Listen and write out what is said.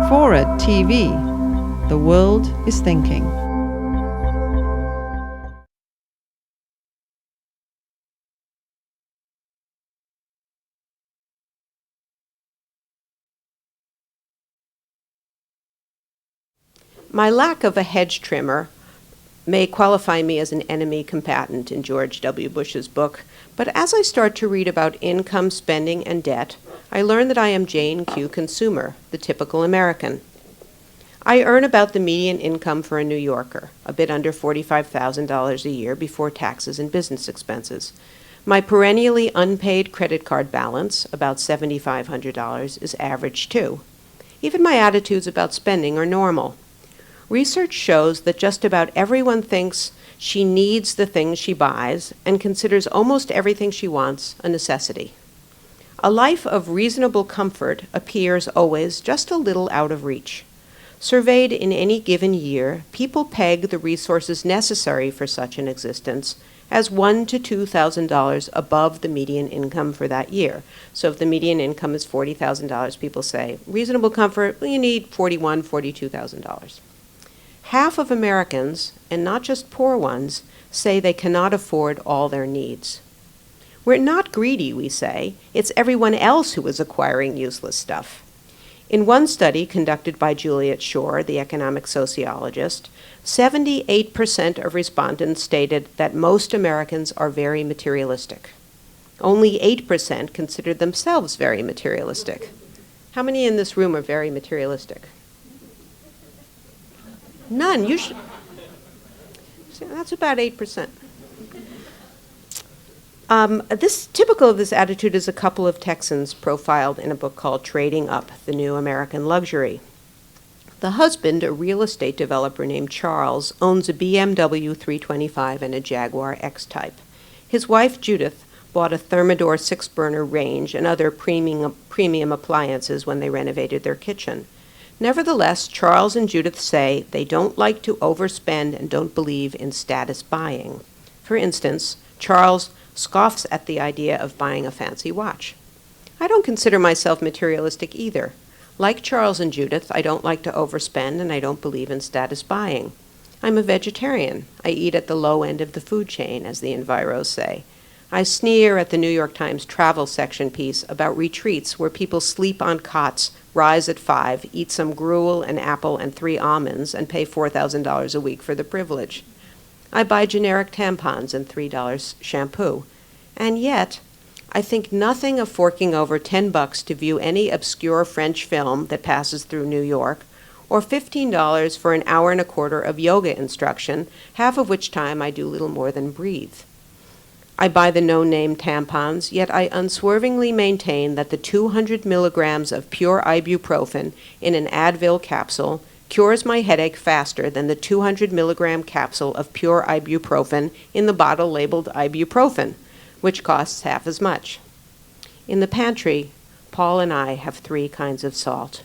FORA.tv. The world is thinking. My lack of a hedge trimmer may qualify me as an enemy combatant in George W. Bush's book, but as I start to read about income, spending, and debt, I learn that I am Jane Q. Consumer, the typical American. I earn about the median income for a New Yorker, a bit under $45,000 a year before taxes and business expenses. My perennially unpaid credit card balance, about $7,500, is average too. Even my attitudes about spending are normal. Research shows that just about everyone thinks she needs the things she buys and considers almost everything she wants a necessity. A life of reasonable comfort appears always just a little out of reach. Surveyed in any given year, people peg the resources necessary for such an existence as $1,000 to $2,000 above the median income for that year. So if the median income is $40,000, people say, reasonable comfort, well, you need $41,000, $42,000. Half of Americans, and not just poor ones, say they cannot afford all their needs. We're not greedy, we say. It's everyone else who is acquiring useless stuff. In one study conducted by Juliet Schor, the economic sociologist, 78% of respondents stated that most Americans are very materialistic. Only 8% considered themselves very materialistic. How many in this room are very materialistic? None. You should. So that's about 8%. Typical of this attitude is a couple of Texans profiled in a book called Trading Up, the New American Luxury. The husband, a real estate developer named Charles, owns a BMW 325 and a Jaguar X-Type. His wife, Judith, bought a Thermador 6-burner range and other premium appliances when they renovated their kitchen. Nevertheless, Charles and Judith say they don't like to overspend and don't believe in status buying. For instance, Charles scoffs at the idea of buying a fancy watch. I don't consider myself materialistic either. Like Charles and Judith, I don't like to overspend and I don't believe in status buying. I'm a vegetarian. I eat at the low end of the food chain, as the enviros say. I sneer at the New York Times travel section piece about retreats where people sleep on cots, rise at 5, eat some gruel, an apple, and 3 almonds, and pay $4,000 a week for the privilege. I buy generic tampons and $3 shampoo. And yet, I think nothing of forking over $10 to view any obscure French film that passes through New York, or $15 for an hour and a quarter of yoga instruction, half of which time I do little more than breathe. I buy the no-name tampons, yet I unswervingly maintain that the 200 milligrams of pure ibuprofen in an Advil capsule cures my headache faster than the 200 milligram capsule of pure ibuprofen in the bottle labeled ibuprofen, which costs half as much. In the pantry, Paul and I have 3 kinds of salt.